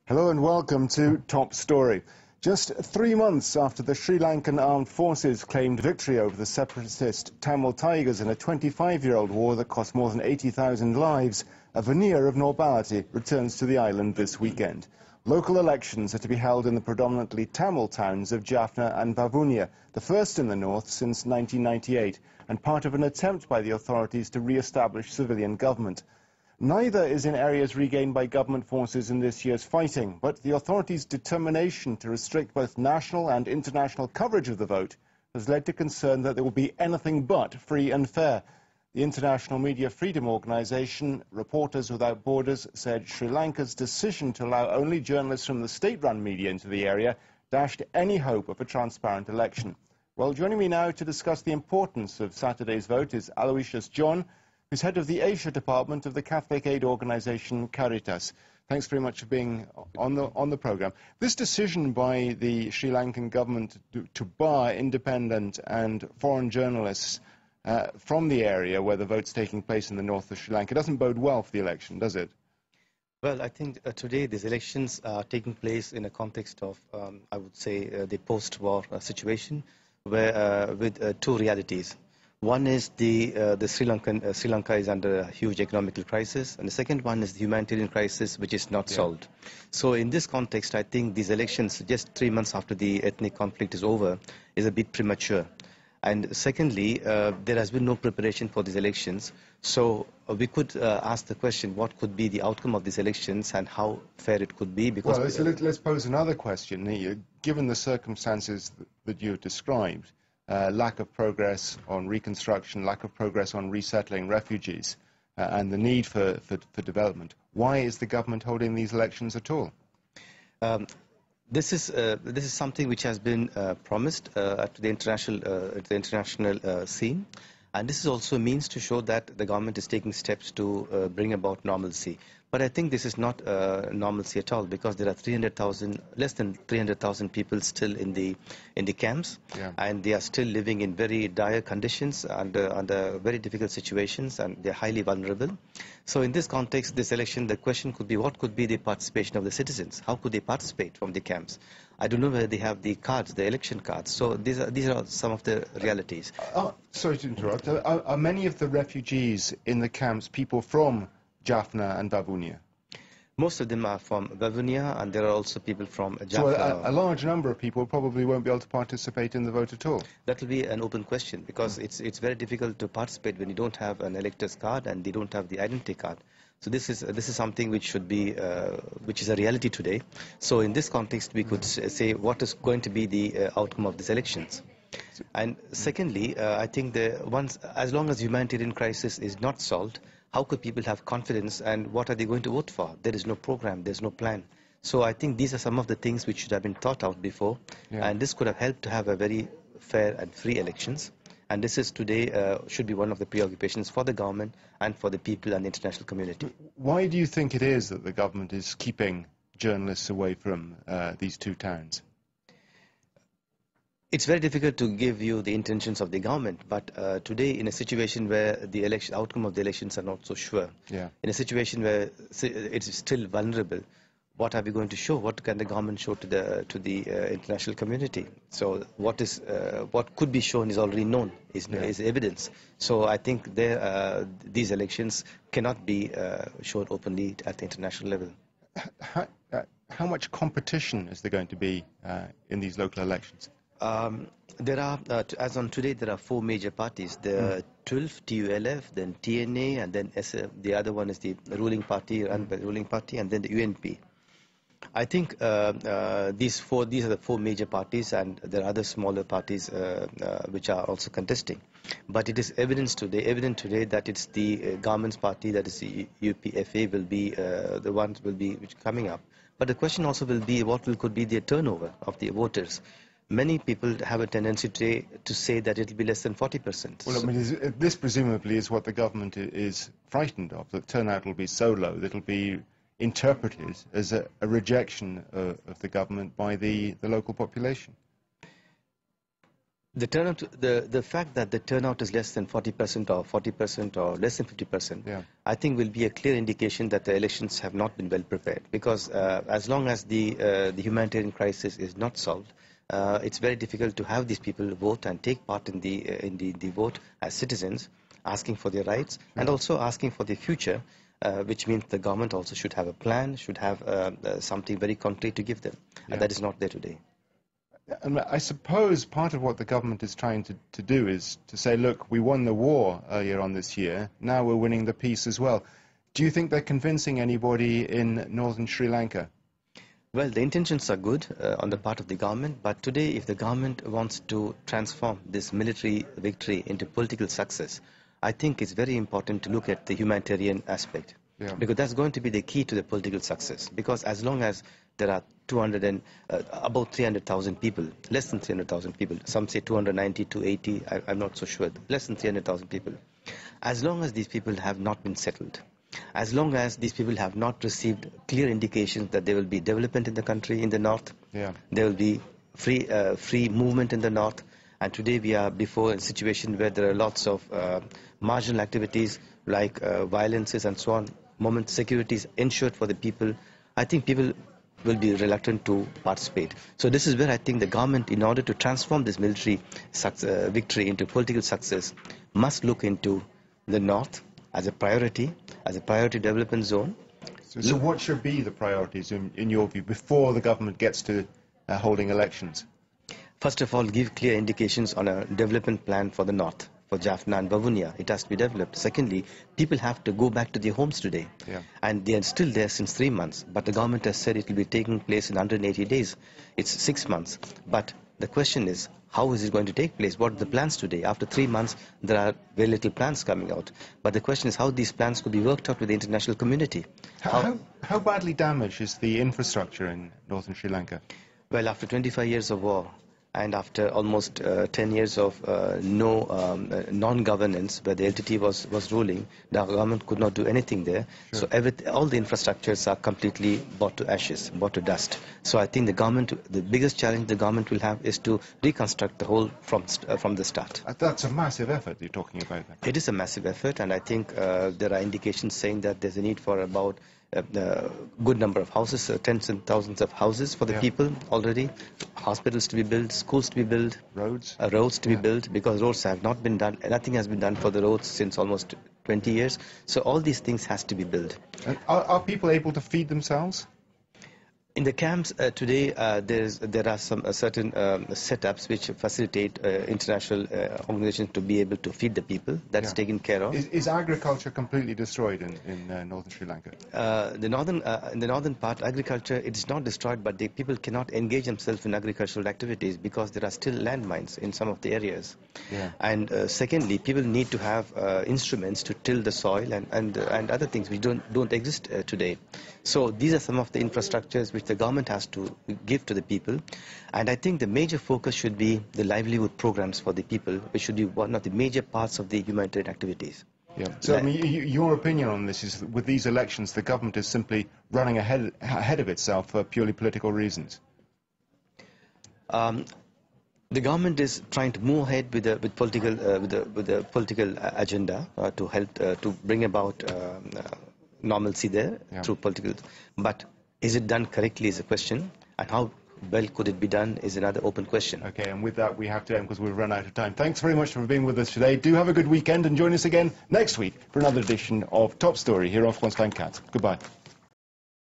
Hello and welcome to Top Story. Just 3 months after the Sri Lankan armed forces claimed victory over the separatist Tamil Tigers in a 25-year-old war that cost more than 80,000 lives, a veneer of normality returns to the island this weekend. Local elections are to be held in the predominantly Tamil towns of Jaffna and Vavuniya, the first in the north since 1998, and part of an attempt by the authorities to re-establish civilian government. Neither is in areas regained by government forces in this year's fighting, but the authorities' determination to restrict both national and international coverage of the vote has led to concern that there will be anything but free and fair. The International Media Freedom Organization, Reporters Without Borders, said Sri Lanka's decision to allow only journalists from the state-run media into the area dashed any hope of a transparent election. Well, joining me now to discuss the importance of Saturday's vote is Aloysius John, who's head of the Asia department of the Catholic aid organization Caritas. Thanks very much for being on the program. This decision by the Sri Lankan government to bar independent and foreign journalists from the area where the vote's taking place in the north of Sri Lanka doesn't bode well for the election, does it? Well, I think today these elections are taking place in a context of, I would say, the post-war situation, where with two realities. One is the Sri Lanka is under a huge economical crisis, and the second one is the humanitarian crisis, which is not solved. So in this context, I think these elections, just 3 months after the ethnic conflict is over, is a bit premature. And secondly, there has been no preparation for these elections. So we could ask the question, what could be the outcome of these elections and how fair it could be? Because well, let's pose another question. Given the circumstances that you described, lack of progress on reconstruction, lack of progress on resettling refugees, and the need for development, why is the government holding these elections at all? This is something which has been promised to the international scene, and this is also a means to show that the government is taking steps to bring about normalcy. But I think this is not normalcy at all, because there are less than 300,000 people still in the camps, and they are still living in very dire conditions under very difficult situations, and they are highly vulnerable. So in this context, this election, the question could be, what could be the participation of the citizens? How could they participate from the camps? I don't know whether they have the cards, the election cards. So these are some of the realities. Sorry to interrupt. Are many of the refugees in the camps people from Jaffna and Vavuniya? Most of them are from Vavuniya, and there are also people from Jaffna. So a large number of people probably won't be able to participate in the vote at all. That will be an open question, because it's very difficult to participate when you don't have an elector's card and they don't have the identity card. So this is something which should be which is a reality today. So in this context, we could say what is going to be the outcome of these elections. And secondly, I think as long as humanitarian crisis is not solved, how could people have confidence, and what are they going to vote for? There is no program, there's no plan. So I think these are some of the things which should have been thought out before, and this could have helped to have a very fair and free elections. And this is today should be one of the preoccupations for the government and for the people and the international community. Why do you think it is that the government is keeping journalists away from these two towns? It's very difficult to give you the intentions of the government, but today, in a situation where the outcome of the elections are not so sure, in a situation where it's still vulnerable, what are we going to show? What can the government show to the international community? So what could be shown is already known, is evidence. So I think these elections cannot be shown openly at the international level. How much competition is there going to be in these local elections? There are, as on today, there are 4 major parties. The 12, TULF, then TNA, and then the other one is the ruling party, run by the ruling party, and then the UNP. I think these are the 4 major parties, and there are other smaller parties which are also contesting. But it is evident today that it's the government's party, that is the UPFA, will be the ones coming up. But the question also will be could be the turnover of the voters. Many people have a tendency today to say that it will be less than 40%. Well, I mean, this presumably is what the government is frightened of, that turnout will be so low that it will be interpreted as a rejection of the government by the local population. The fact that the turnout is less than 40% or 40% or less than 50%, yeah. I think will be a clear indication that the elections have not been well prepared. Because as long as the humanitarian crisis is not solved, it's very difficult to have these people vote and take part in the vote as citizens, asking for their rights and also asking for the future, which means the government also should have a plan, should have something very concrete to give them, and that is not there today. And I suppose part of what the government is trying to do is to say, look, we won the war earlier on this year, now we're winning the peace as well. Do you think they're convincing anybody in northern Sri Lanka? Well, the intentions are good on the part of the government, but today if the government wants to transform this military victory into political success, I think it's very important to look at the humanitarian aspect. Yeah. Because that's going to be the key to the political success. Because as long as there are about 300,000 people, less than 300,000 people, some say 290, 280, I'm not so sure, less than 300,000 people. As long as these people have not been settled, as long as these people have not received clear indications that there will be development in the country, in the north, yeah, there will be free movement in the north, and today we are before a situation where there are lots of marginal activities like violences and so on. Moment security is ensured for the people, I think people will be reluctant to participate. So this is where I think the government, in order to transform this military victory into political success, must look into the north as a priority development zone. So what should be the priorities in your view before the government gets to holding elections? First of all, give clear indications on a development plan for the north, for Jaffna and Bavunia. It has to be developed. Secondly, people have to go back to their homes today. Yeah. And they are still there since 3 months. But the government has said it will be taking place in 180 days. It's 6 months. But the question is, how is it going to take place? What are the plans today? After 3 months, there are very little plans coming out. But the question is how these plans could be worked out with the international community. How badly damaged is the infrastructure in northern Sri Lanka? Well, after 25 years of war, and after almost 10 years of non-governance, where the LTT was ruling, the government could not do anything there. Sure. So all the infrastructures are completely brought to ashes, brought to dust. So I think the biggest challenge the government will have is to reconstruct the whole from the start. That's a massive effort you're talking about. It is a massive effort, and I think there are indications saying that there's a need for about a good number of houses, tens and thousands of houses for the people already, hospitals to be built, schools to be built, roads to be built, because roads have not been done, nothing has been done for the roads since almost 20 years. So all these things has to be built. And are people able to feed themselves? In the camps today, there are some certain setups which facilitate international organizations to be able to feed the people. That's taken care of. Is agriculture completely destroyed in northern Sri Lanka? In the northern part, agriculture, it is not destroyed, but the people cannot engage themselves in agricultural activities because there are still landmines in some of the areas. Yeah. And secondly, people need to have instruments to till the soil and other things which don't exist today. So these are some of the infrastructures which the government has to give to the people, and I think the major focus should be the livelihood programs for the people, which should be one of the major parts of the humanitarian activities. Yeah. So I mean, your opinion on this is that with these elections, the government is simply running ahead of itself for purely political reasons. The government is trying to move ahead with the political agenda to help to bring about normalcy there through political, but is it done correctly is a question, and how well could it be done is another open question. Okay, and with that we have to end because we've run out of time. Thanks very much for being with us today. Do have a good weekend and join us again next week for another edition of Top Story here on France 24. Goodbye.